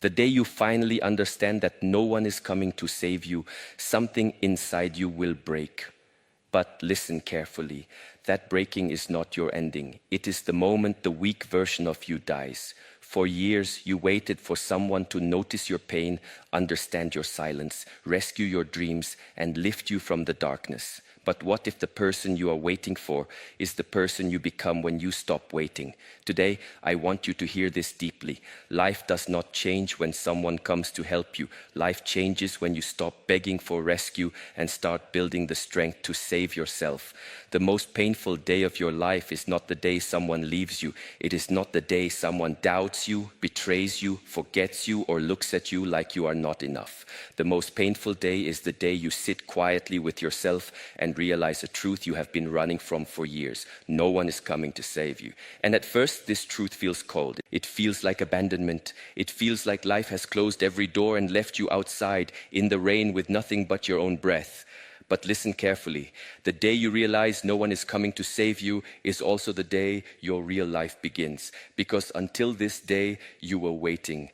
The day you finally understand that no one is coming to save you, something inside you will break. But listen carefully. That breaking is not your ending. It is the moment the weak version of you dies. For years, you waited for someone to notice your pain, understand your silence, rescue your dreams, and lift you from the darkness. But what if the person you are waiting for is the person you become when you stop waiting? Today, I want you to hear this deeply. Life does not change when someone comes to help you. Life changes when you stop begging for rescue and start building the strength to save yourself. The most painful day of your life is not the day someone leaves you. It is not the day someone doubts you, betrays you, forgets you, or looks at you like you are not enough. The most painful day is the day you sit quietly with yourself and realize a truth you have been running from for years. No one is coming to save you. And at first, this truth feels cold. It feels like abandonment. It feels like life has closed every door and left you outside in the rain with nothing but your own breath. But listen carefully. The day you realize no one is coming to save you is also the day your real life begins. Because until this day, you were waiting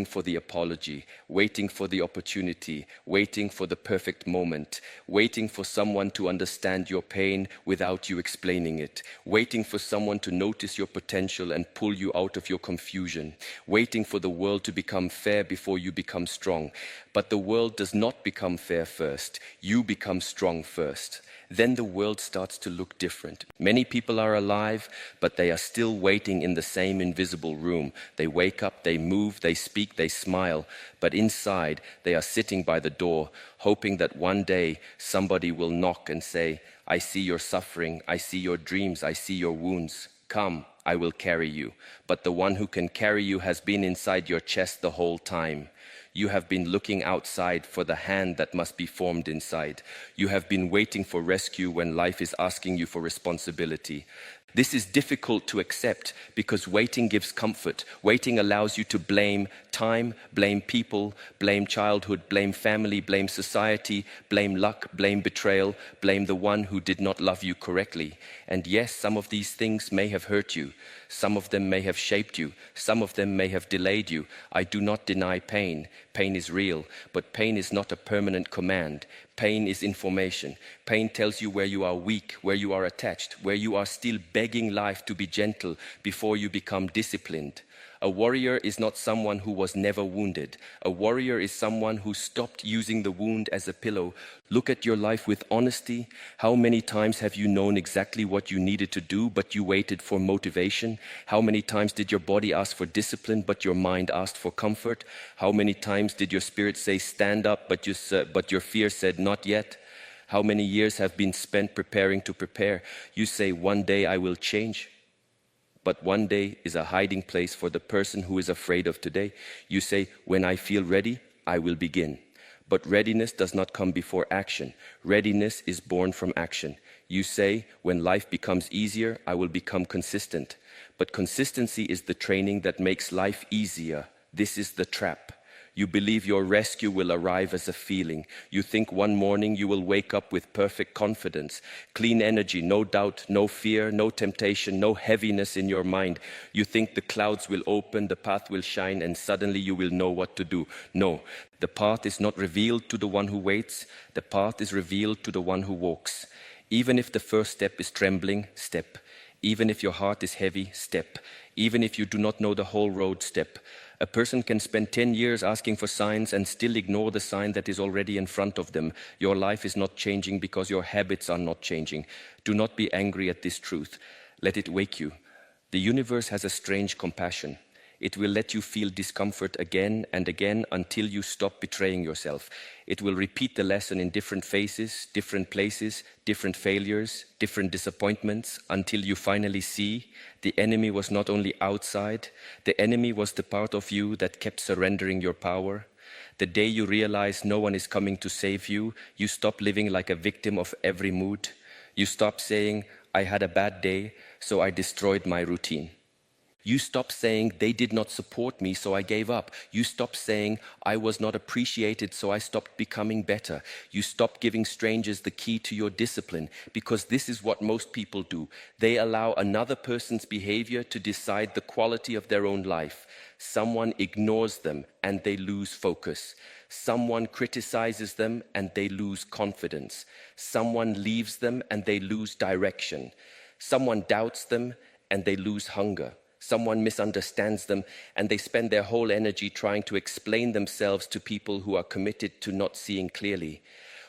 for the apology, waiting for the opportunity, waiting for the perfect moment, waiting for someone to understand your pain without you explaining it, waiting for someone to notice your potential and pull you out of your confusion, waiting for the world to become fair before you become strong. But the world does not become fair first. You become strong first. Then the world starts to look different. Many people are alive, but they are still waiting in the same invisible room. They wake up, they move, they speak, they smile, but inside they are sitting by the door, hoping that one day somebody will knock and say, "I see your suffering, I see your dreams, I see your wounds. Come, I will carry you." But the one who can carry you has been inside your chest the whole time. You have been looking outside for the hand that must be formed inside. You have been waiting for rescue when life is asking you for responsibility. This is difficult to accept because waiting gives comfort. Waiting allows you to blame time, blame people, blame childhood, blame family, blame society, blame luck, blame betrayal, blame the one who did not love you correctly. And yes, some of these things may have hurt you. Some of them may have shaped you. Some of them may have delayed you. I do not deny pain. Pain is real, but pain is not a permanent command. Pain is information. Pain tells you where you are weak, where you are attached, where you are still begging life to be gentle before you become disciplined. A warrior is not someone who was never wounded. A warrior is someone who stopped using the wound as a pillow. Look at your life with honesty. How many times have you known exactly what you needed to do, but you waited for motivation? How many times did your body ask for discipline, but your mind asked for comfort? How many times did your spirit say, "Stand up," but your fear said, "Not yet"? How many years have been spent preparing to prepare? You say, "One day I will change." But one day is a hiding place for the person who is afraid of today. You say, "When I feel ready, I will begin." But readiness does not come before action. Readiness is born from action. You say, "When life becomes easier, I will become consistent." But consistency is the training that makes life easier. This is the trap. You believe your rescue will arrive as a feeling. You think one morning you will wake up with perfect confidence, clean energy, no doubt, no fear, no temptation, no heaviness in your mind. You think the clouds will open, the path will shine, and suddenly you will know what to do. No, the path is not revealed to the one who waits. The path is revealed to the one who walks. Even if the first step is trembling, step. Even if your heart is heavy, step. Even if you do not know the whole road, step. A person can spend 10 years asking for signs and still ignore the sign that is already in front of them. Your life is not changing because your habits are not changing. Do not be angry at this truth. Let it wake you. The universe has a strange compassion. It will let you feel discomfort again and again until you stop betraying yourself. It will repeat the lesson in different phases, different places, different failures, different disappointments, until you finally see the enemy was not only outside, the enemy was the part of you that kept surrendering your power. The day you realize no one is coming to save you, you stop living like a victim of every mood. You stop saying, "I had a bad day, so I destroyed my routine." You stop saying, they did not support me, so I gave up. You stop saying, I was not appreciated, so I stopped becoming better. You stop giving strangers the key to your discipline, because this is what most people do. They allow another person's behavior to decide the quality of their own life. Someone ignores them and they lose focus. Someone criticizes them and they lose confidence. Someone leaves them and they lose direction. Someone doubts them and they lose hunger. Someone misunderstands them and they spend their whole energy trying to explain themselves to people who are committed to not seeing clearly.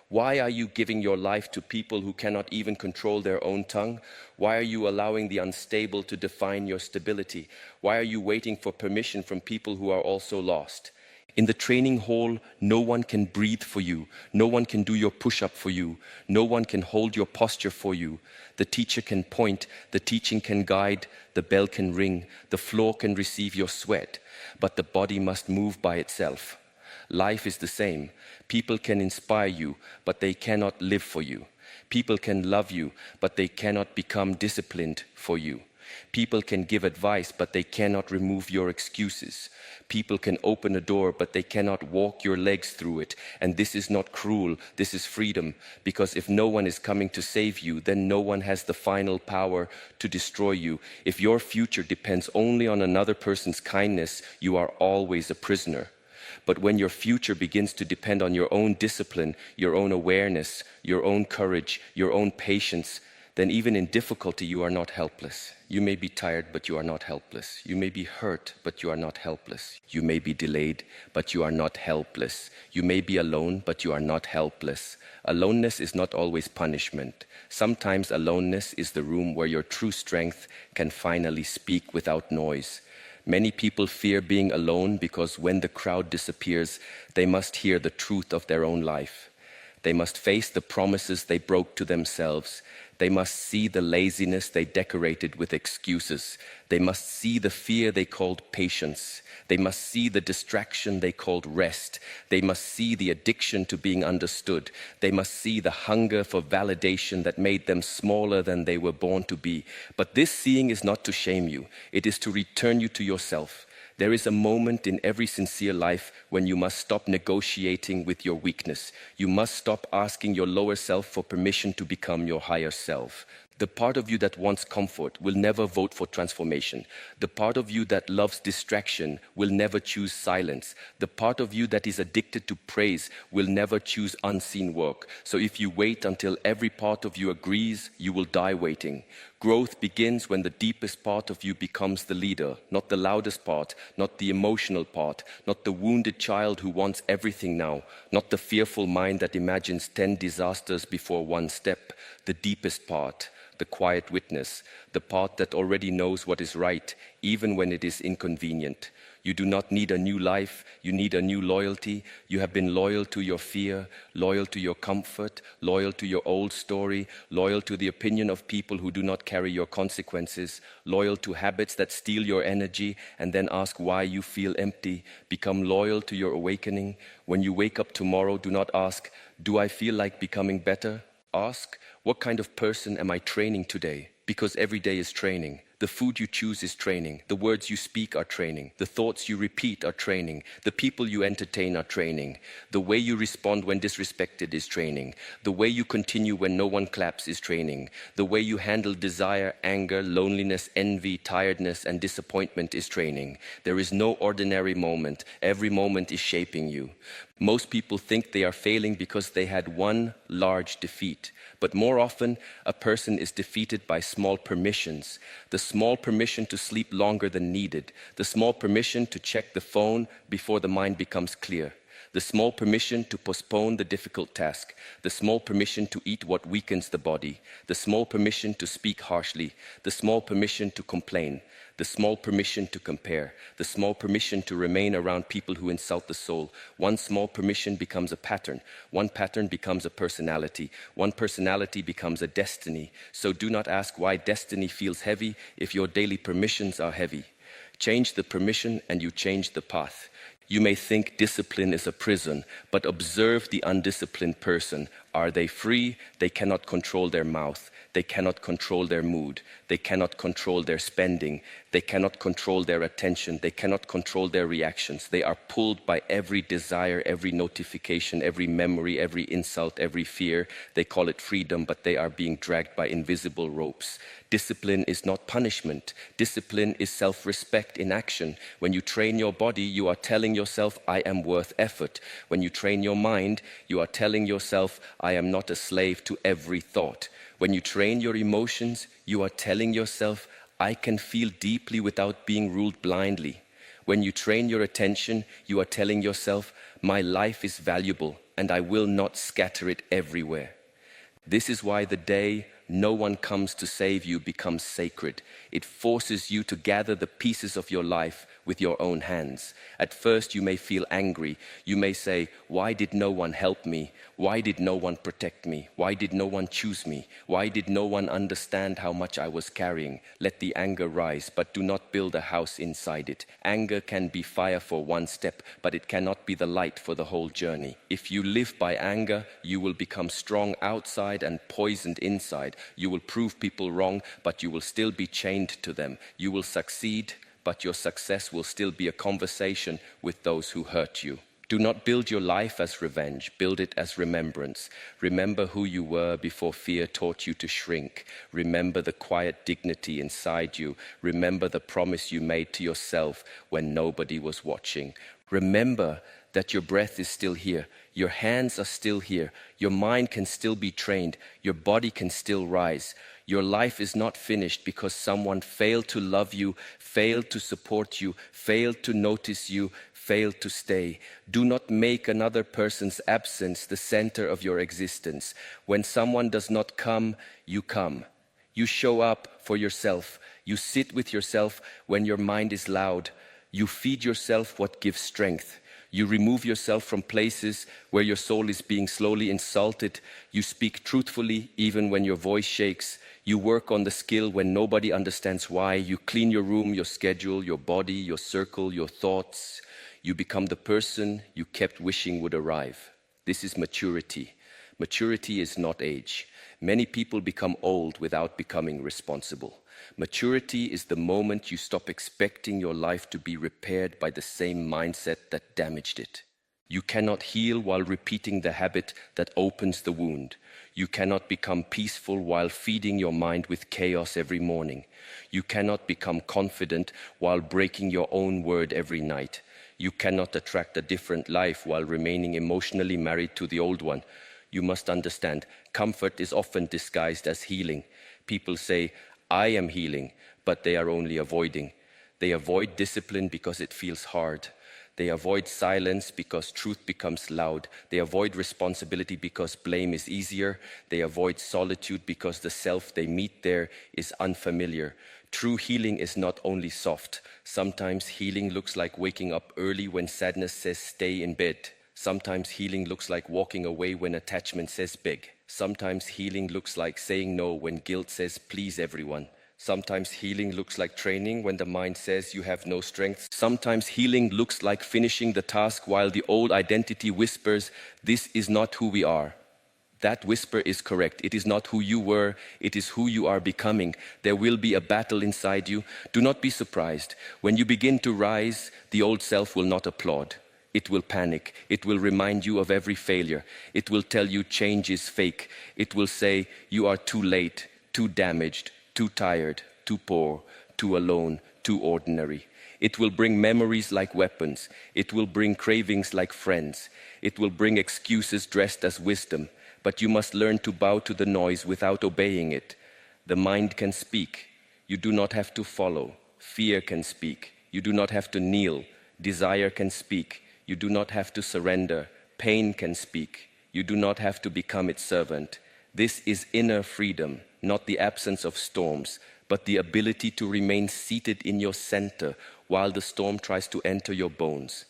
Why are you giving your life to people who cannot even control their own tongue? Why are you allowing the unstable to define your stability? Why are you waiting for permission from people who are also lost? In the training hall, no one can breathe for you. No one can do your push-up for you. No one can hold your posture for you. The teacher can point, the teaching can guide, the bell can ring, the floor can receive your sweat, but the body must move by itself. Life is the same. People can inspire you, but they cannot live for you. People can love you, but they cannot become disciplined for you. People can give advice, but they cannot remove your excuses. People can open a door, but they cannot walk your legs through it. And this is not cruel, this is freedom. Because if no one is coming to save you, then no one has the final power to destroy you. If your future depends only on another person's kindness, you are always a prisoner. But when your future begins to depend on your own discipline, your own awareness, your own courage, your own patience, then even in difficulty you are not helpless. You may be tired, but you are not helpless. You may be hurt, but you are not helpless. You may be delayed, but you are not helpless. You may be alone, but you are not helpless. Aloneness is not always punishment. Sometimes aloneness is the room where your true strength can finally speak without noise. Many people fear being alone because when the crowd disappears, they must hear the truth of their own life. They must face the promises they broke to themselves. They must see the laziness they decorated with excuses. They must see the fear they called patience. They must see the distraction they called rest. They must see the addiction to being understood. They must see the hunger for validation that made them smaller than they were born to be. But this seeing is not to shame you. It is to return you to yourself. There is a moment in every sincere life when you must stop negotiating with your weakness. You must stop asking your lower self for permission to become your higher self. The part of you that wants comfort will never vote for transformation. The part of you that loves distraction will never choose silence. The part of you that is addicted to praise will never choose unseen work. So if you wait until every part of you agrees, you will die waiting. Growth begins when the deepest part of you becomes the leader, not the loudest part, not the emotional part, not the wounded child who wants everything now, not the fearful mind that imagines 10 disasters before one step, the deepest part. The quiet witness, the part that already knows what is right, even when it is inconvenient. You do not need a new life, you need a new loyalty. You have been loyal to your fear, loyal to your comfort, loyal to your old story, loyal to the opinion of people who do not carry your consequences, loyal to habits that steal your energy and then ask why you feel empty. Become loyal to your awakening. When you wake up tomorrow, do not ask, do I feel like becoming better? Ask, what kind of person am I training today? Because every day is training. The food you choose is training. The words you speak are training. The thoughts you repeat are training. The people you entertain are training. The way you respond when disrespected is training. The way you continue when no one claps is training. The way you handle desire, anger, loneliness, envy, tiredness, and disappointment is training. There is no ordinary moment. Every moment is shaping you. Most people think they are failing because they had one large defeat. But more often, a person is defeated by small permissions. The small permission to sleep longer than needed. The small permission to check the phone before the mind becomes clear. The small permission to postpone the difficult task. The small permission to eat what weakens the body. The small permission to speak harshly. The small permission to complain. The small permission to compare. The small permission to remain around people who insult the soul. One small permission becomes a pattern. One pattern becomes a personality. One personality becomes a destiny. So do not ask why destiny feels heavy if your daily permissions are heavy. Change the permission and you change the path. You may think discipline is a prison, but observe the undisciplined person. Are they free? They cannot control their mouth. They cannot control their mood. They cannot control their spending. They cannot control their attention. They cannot control their reactions. They are pulled by every desire, every notification, every memory, every insult, every fear. They call it freedom, but they are being dragged by invisible ropes. Discipline is not punishment. Discipline is self-respect in action. When you train your body, you are telling yourself, I am worth effort. When you train your mind, you are telling yourself, I am not a slave to every thought. When you train your emotions, you are telling yourself, I can feel deeply without being ruled blindly. When you train your attention, you are telling yourself, my life is valuable and I will not scatter it everywhere. This is why the day no one comes to save you becomes sacred. It forces you to gather the pieces of your life with your own hands. At first you may feel angry. You may say, why did no one help me? Why did no one protect me? Why did no one choose me? Why did no one understand how much I was carrying? Let the anger rise, but do not build a house inside it. Anger can be fire for one step, but it cannot be the light for the whole journey. If you live by anger, you will become strong outside and poisoned inside. You will prove people wrong, but you will still be chained to them. You will succeed, but your success will still be a conversation with those who hurt you. Do not build your life as revenge. Build it as remembrance. Remember who you were before fear taught you to shrink. Remember the quiet dignity inside you. Remember the promise you made to yourself when nobody was watching. Remember that your breath is still here. Your hands are still here. Your mind can still be trained. Your body can still rise. Your life is not finished because someone failed to love you, failed to support you, failed to notice you, failed to stay. Do not make another person's absence the center of your existence. When someone does not come, you come. You show up for yourself. You sit with yourself when your mind is loud. You feed yourself what gives strength. You remove yourself from places where your soul is being slowly insulted. You speak truthfully even when your voice shakes. You work on the skill when nobody understands why. You clean your room, your schedule, your body, your circle, your thoughts. You become the person you kept wishing would arrive. This is maturity. Maturity is not age. Many people become old without becoming responsible. Maturity is the moment you stop expecting your life to be repaired by the same mindset that damaged it. You cannot heal while repeating the habit that opens the wound. You cannot become peaceful while feeding your mind with chaos every morning. You cannot become confident while breaking your own word every night. You cannot attract a different life while remaining emotionally married to the old one. You must understand, comfort is often disguised as healing. People say, I am healing, but they are only avoiding. They avoid discipline because it feels hard. They avoid silence because truth becomes loud. They avoid responsibility because blame is easier. They avoid solitude because the self they meet there is unfamiliar. True healing is not only soft. Sometimes healing looks like waking up early when sadness says stay in bed. Sometimes healing looks like walking away when attachment says beg. Sometimes healing looks like saying no when guilt says please everyone. Sometimes healing looks like training when the mind says you have no strength. Sometimes healing looks like finishing the task while the old identity whispers, this is not who we are. That whisper is correct. It is not who you were, it is who you are becoming. There will be a battle inside you. Do not be surprised. When you begin to rise, the old self will not applaud. It will panic. It will remind you of every failure. It will tell you change is fake. It will say you are too late, too damaged, too tired, too poor, too alone, too ordinary. It will bring memories like weapons. It will bring cravings like friends. It will bring excuses dressed as wisdom. But you must learn to bow to the noise without obeying it. The mind can speak. You do not have to follow. Fear can speak. You do not have to kneel. Desire can speak. You do not have to surrender. Pain can speak. You do not have to become its servant. This is inner freedom, not the absence of storms, but the ability to remain seated in your center while the storm tries to enter your bones.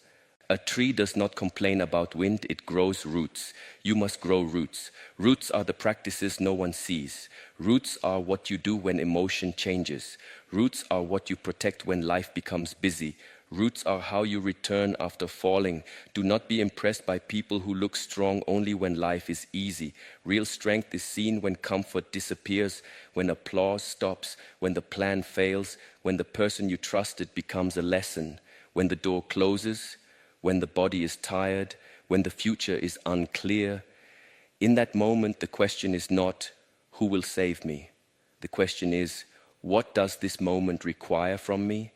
A tree does not complain about wind, it grows roots. You must grow roots. Roots are the practices no one sees. Roots are what you do when emotion changes. Roots are what you protect when life becomes busy. Roots are how you return after falling. Do not be impressed by people who look strong only when life is easy. Real strength is seen when comfort disappears, when applause stops, when the plan fails, when the person you trusted becomes a lesson, when the door closes, when the body is tired, when the future is unclear. In that moment, the question is not, who will save me? The question is, what does this moment require from me?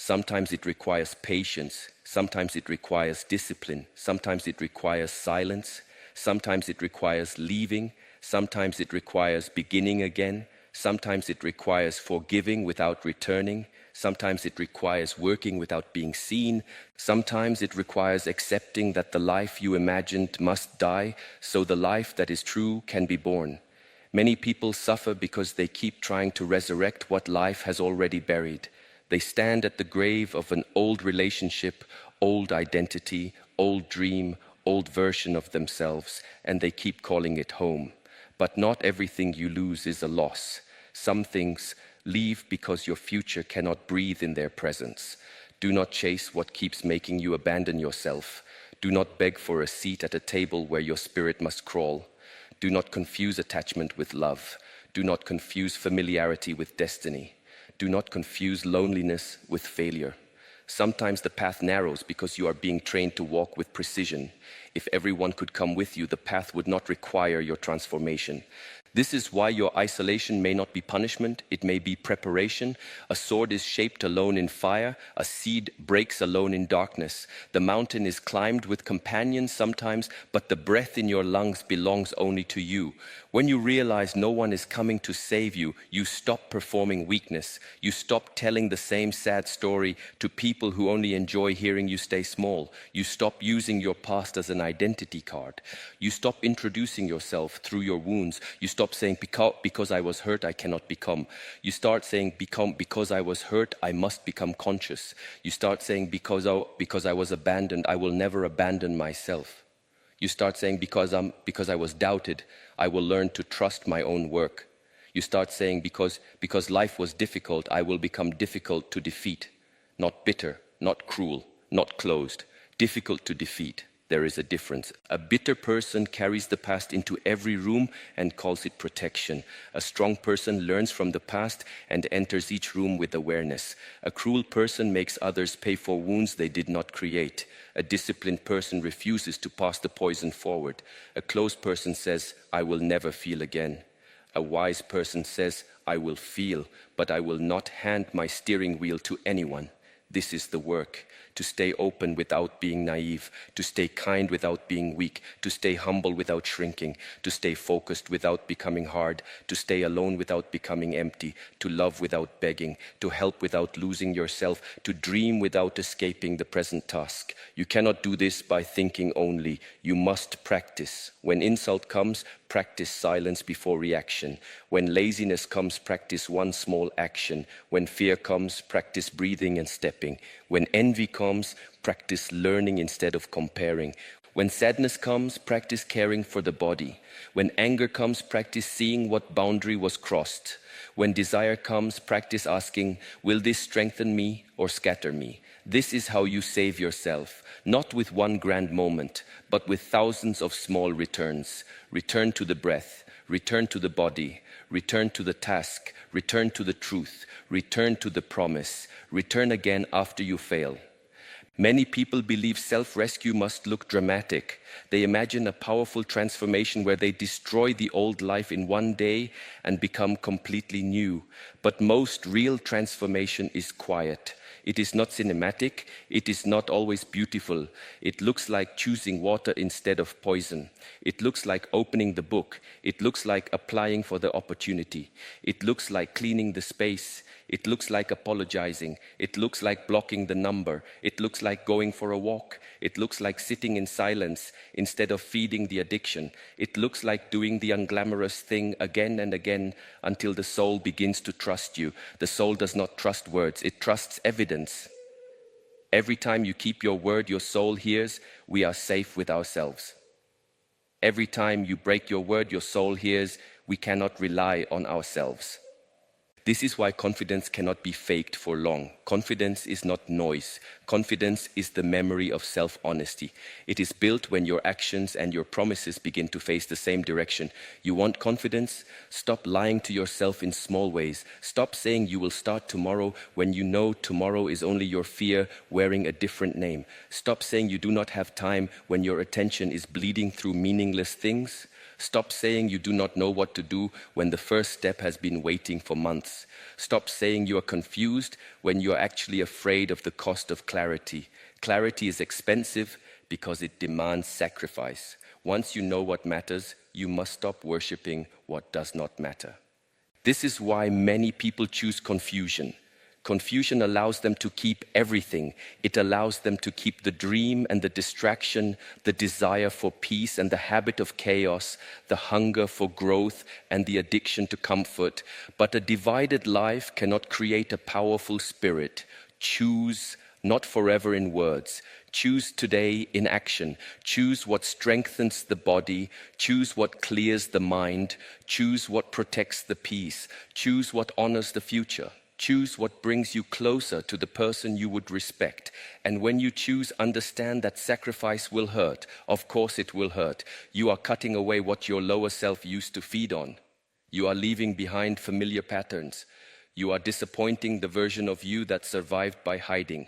Sometimes it requires patience, sometimes it requires discipline, sometimes it requires silence, sometimes it requires leaving, sometimes it requires beginning again, sometimes it requires forgiving without returning, sometimes it requires working without being seen, sometimes it requires accepting that the life you imagined must die so the life that is true can be born. Many people suffer because they keep trying to resurrect what life has already buried. They stand at the grave of an old relationship, old identity, old dream, old version of themselves, and they keep calling it home. But not everything you lose is a loss. Some things leave because your future cannot breathe in their presence. Do not chase what keeps making you abandon yourself. Do not beg for a seat at a table where your spirit must crawl. Do not confuse attachment with love. Do not confuse familiarity with destiny. Do not confuse loneliness with failure. Sometimes the path narrows because you are being trained to walk with precision. If everyone could come with you, the path would not require your transformation. This is why your isolation may not be punishment, it may be preparation. A sword is shaped alone in fire, a seed breaks alone in darkness. The mountain is climbed with companions sometimes, but the breath in your lungs belongs only to you. When you realize no one is coming to save you, you stop performing weakness. You stop telling the same sad story to people who only enjoy hearing you stay small. You stop using your past as an identity card. You stop introducing yourself through your wounds. You stop saying, because I was hurt, I cannot become. You start saying, because I was hurt, I must become conscious. You start saying, because I was abandoned, I will never abandon myself. You start saying, because I was doubted, I will learn to trust my own work. You start saying, because life was difficult, I will become difficult to defeat. Not bitter, not cruel, not closed. Difficult to defeat. There is a difference. A bitter person carries the past into every room and calls it protection. A strong person learns from the past and enters each room with awareness. A cruel person makes others pay for wounds they did not create. A disciplined person refuses to pass the poison forward. A closed person says, I will never feel again. A wise person says, I will feel, but I will not hand my steering wheel to anyone. This is the work. To stay open without being naive, to stay kind without being weak, to stay humble without shrinking, to stay focused without becoming hard, to stay alone without becoming empty, to love without begging, to help without losing yourself, to dream without escaping the present task. You cannot do this by thinking only. You must practice. When insult comes, practice silence before reaction. When laziness comes, practice one small action. When fear comes, practice breathing and stepping. When envy comes, practice learning instead of comparing. When sadness comes, practice caring for the body. When anger comes, practice seeing what boundary was crossed. When desire comes, practice asking, will this strengthen me or scatter me? This is how you save yourself, not with one grand moment, but with thousands of small returns. Return to the breath, return to the body, return to the task, return to the truth, return to the promise, return again after you fail. Many people believe self-rescue must look dramatic. They imagine a powerful transformation where they destroy the old life in one day and become completely new. But most real transformation is quiet. It is not cinematic, it is not always beautiful. It looks like choosing water instead of poison. It looks like opening the book. It looks like applying for the opportunity. It looks like cleaning the space. It looks like apologizing. It looks like blocking the number. It looks like going for a walk. It looks like sitting in silence instead of feeding the addiction. It looks like doing the unglamorous thing again and again until the soul begins to trust you. The soul does not trust words, it trusts evidence. Every time you keep your word, your soul hears, we are safe with ourselves. Every time you break your word, your soul hears, we cannot rely on ourselves. This is why confidence cannot be faked for long. Confidence is not noise. Confidence is the memory of self-honesty. It is built when your actions and your promises begin to face the same direction. You want confidence? Stop lying to yourself in small ways. Stop saying you will start tomorrow when you know tomorrow is only your fear wearing a different name. Stop saying you do not have time when your attention is bleeding through meaningless things. Stop saying you do not know what to do when the first step has been waiting for months. Stop saying you are confused when you are actually afraid of the cost of clarity. Clarity is expensive because it demands sacrifice. Once you know what matters, you must stop worshipping what does not matter. This is why many people choose confusion. Confusion allows them to keep everything. It allows them to keep the dream and the distraction, the desire for peace and the habit of chaos, the hunger for growth and the addiction to comfort. But a divided life cannot create a powerful spirit. Choose, not forever in words. Choose today in action. Choose what strengthens the body. Choose what clears the mind. Choose what protects the peace. Choose what honors the future. Choose what brings you closer to the person you would respect. And when you choose, understand that sacrifice will hurt. Of course it will hurt. You are cutting away what your lower self used to feed on. You are leaving behind familiar patterns. You are disappointing the version of you that survived by hiding.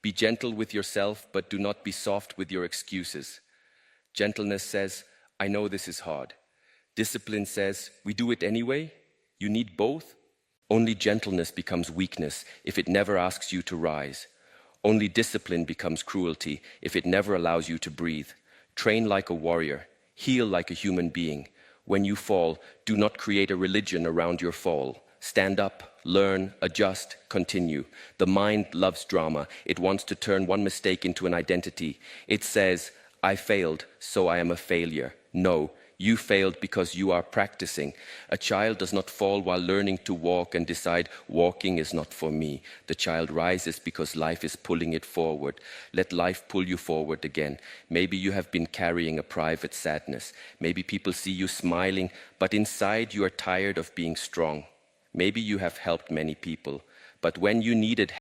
Be gentle with yourself, but do not be soft with your excuses. Gentleness says, I know this is hard. Discipline says, we do it anyway. You need both. Only gentleness becomes weakness if it never asks you to rise. Only discipline becomes cruelty if it never allows you to breathe. Train like a warrior. Heal like a human being. When you fall, do not create a religion around your fall. Stand up, learn, adjust, continue. The mind loves drama. It wants to turn one mistake into an identity. It says, I failed, so I am a failure. No. You failed because you are practicing. A child does not fall while learning to walk and decide walking is not for me. The child rises because life is pulling it forward. Let life pull you forward again. Maybe you have been carrying a private sadness. Maybe people see you smiling, but inside you are tired of being strong. Maybe you have helped many people, but when you needed